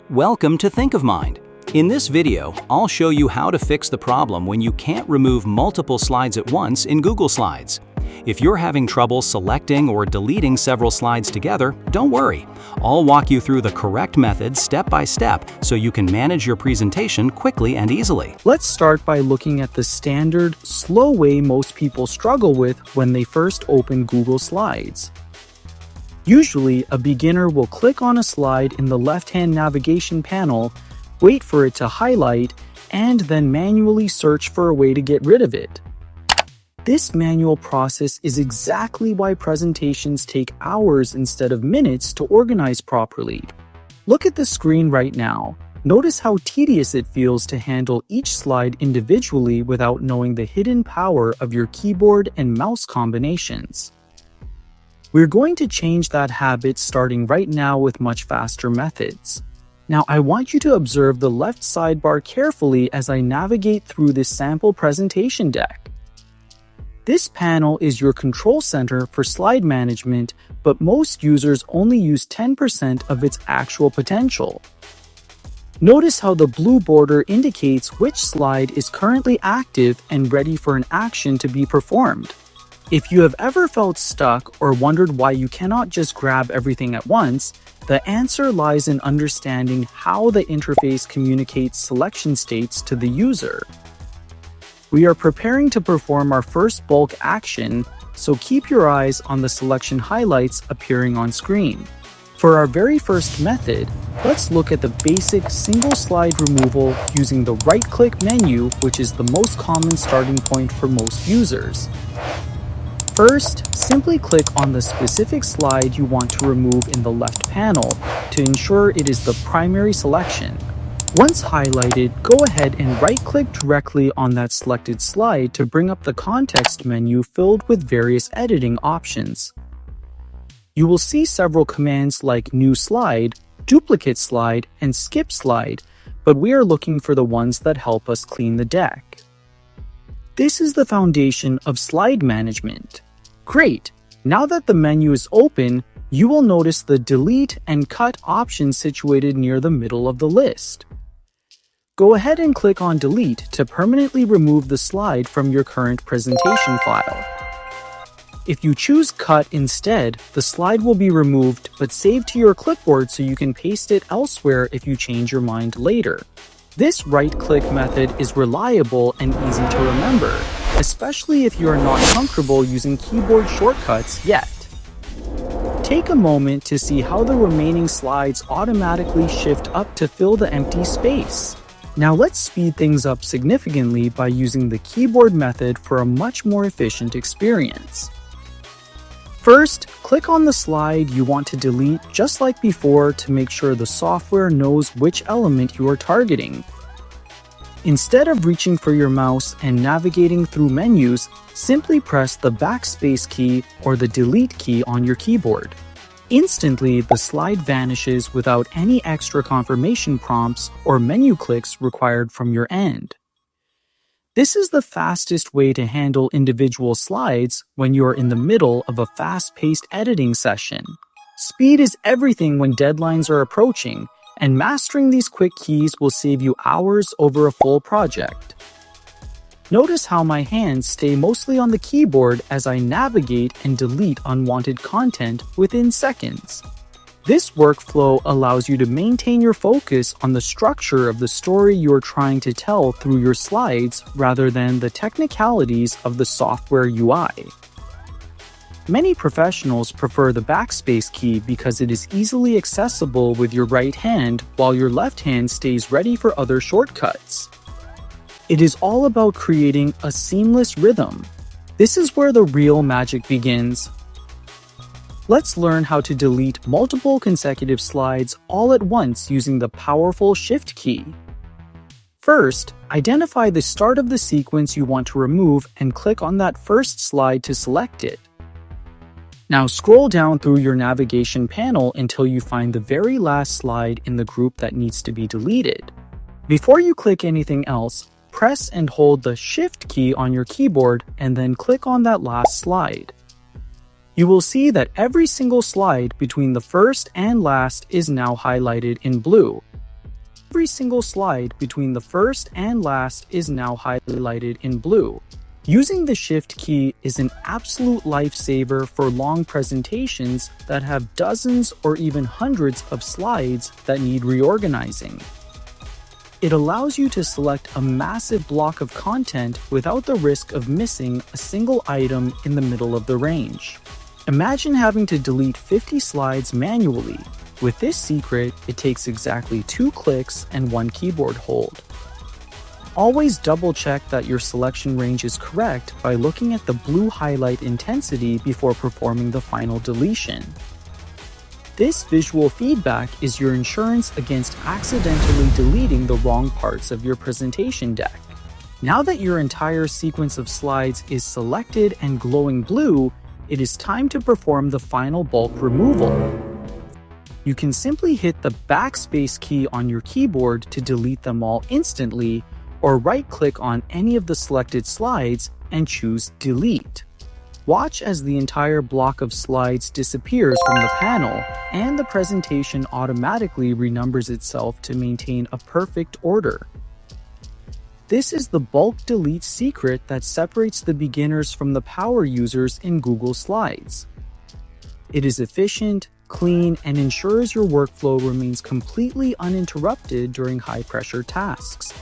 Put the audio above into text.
Welcome to Think of Mind. In this video, I'll show you how to fix the problem when you can't remove multiple slides at once in Google Slides. If you're having trouble selecting or deleting several slides together, don't worry. I'll walk you through the correct method step by step so you can manage your presentation quickly and easily. Let's start by looking at the standard, slow way most people struggle with when they first open Google Slides. Usually, a beginner will click on a slide in the left-hand navigation panel, wait for it to highlight, and then manually search for a way to get rid of it. This manual process is exactly why presentations take hours instead of minutes to organize properly. Look at the screen right now. Notice how tedious it feels to handle each slide individually without knowing the hidden power of your keyboard and mouse combinations. We're going to change that habit starting right now with much faster methods. Now, I want you to observe the left sidebar carefully as I navigate through this sample presentation deck. This panel is your control center for slide management, but most users only use 10% of its actual potential. Notice how the blue border indicates which slide is currently active and ready for an action to be performed. If you have ever felt stuck or wondered why you cannot just grab everything at once, the answer lies in understanding how the interface communicates selection states to the user. We are preparing to perform our first bulk action, so keep your eyes on the selection highlights appearing on screen. For our very first method, let's look at the basic single slide removal using the right-click menu, which is the most common starting point for most users. First, simply click on the specific slide you want to remove in the left panel to ensure it is the primary selection. Once highlighted, go ahead and right-click directly on that selected slide to bring up the context menu filled with various editing options. You will see several commands like New Slide, Duplicate Slide, and Skip Slide, but we are looking for the ones that help us clean the deck. This is the foundation of slide management. Great! Now that the menu is open, you will notice the Delete and Cut options situated near the middle of the list. Go ahead and click on Delete to permanently remove the slide from your current presentation file. If you choose Cut instead, the slide will be removed but saved to your clipboard so you can paste it elsewhere if you change your mind later. This right-click method is reliable and easy to remember, especially if you are not comfortable using keyboard shortcuts yet. Take a moment to see how the remaining slides automatically shift up to fill the empty space. Now let's speed things up significantly by using the keyboard method for a much more efficient experience. First, click on the slide you want to delete just like before to make sure the software knows which element you are targeting. Instead of reaching for your mouse and navigating through menus, simply press the backspace key or the delete key on your keyboard. Instantly, the slide vanishes without any extra confirmation prompts or menu clicks required from your end. This is the fastest way to handle individual slides when you are in the middle of a fast-paced editing session. Speed is everything when deadlines are approaching, and mastering these quick keys will save you hours over a full project. Notice how my hands stay mostly on the keyboard as I navigate and delete unwanted content within seconds. This workflow allows you to maintain your focus on the structure of the story you are trying to tell through your slides rather than the technicalities of the software UI. Many professionals prefer the backspace key because it is easily accessible with your right hand while your left hand stays ready for other shortcuts. It is all about creating a seamless rhythm. This is where the real magic begins. Let's learn how to delete multiple consecutive slides all at once using the powerful Shift key. First, identify the start of the sequence you want to remove and click on that first slide to select it. Now scroll down through your navigation panel until you find the very last slide in the group that needs to be deleted. Before you click anything else, press and hold the Shift key on your keyboard and then click on that last slide. You will see that every single slide between the first and last is now highlighted in blue. Every single slide between the first and last is now highlighted in blue. Using the Shift key is an absolute lifesaver for long presentations that have dozens or even hundreds of slides that need reorganizing. It allows you to select a massive block of content without the risk of missing a single item in the middle of the range. Imagine having to delete 50 slides manually. With this secret, it takes exactly 2 clicks and 1 keyboard hold. Always double-check that your selection range is correct by looking at the blue highlight intensity before performing the final deletion. This visual feedback is your insurance against accidentally deleting the wrong parts of your presentation deck. Now that your entire sequence of slides is selected and glowing blue, it is time to perform the final bulk removal. You can simply hit the backspace key on your keyboard to delete them all instantly, or right-click on any of the selected slides and choose Delete. Watch as the entire block of slides disappears from the panel, and the presentation automatically renumbers itself to maintain a perfect order. This is the bulk delete secret that separates the beginners from the power users in Google Slides. It is efficient, clean, and ensures your workflow remains completely uninterrupted during high-pressure tasks.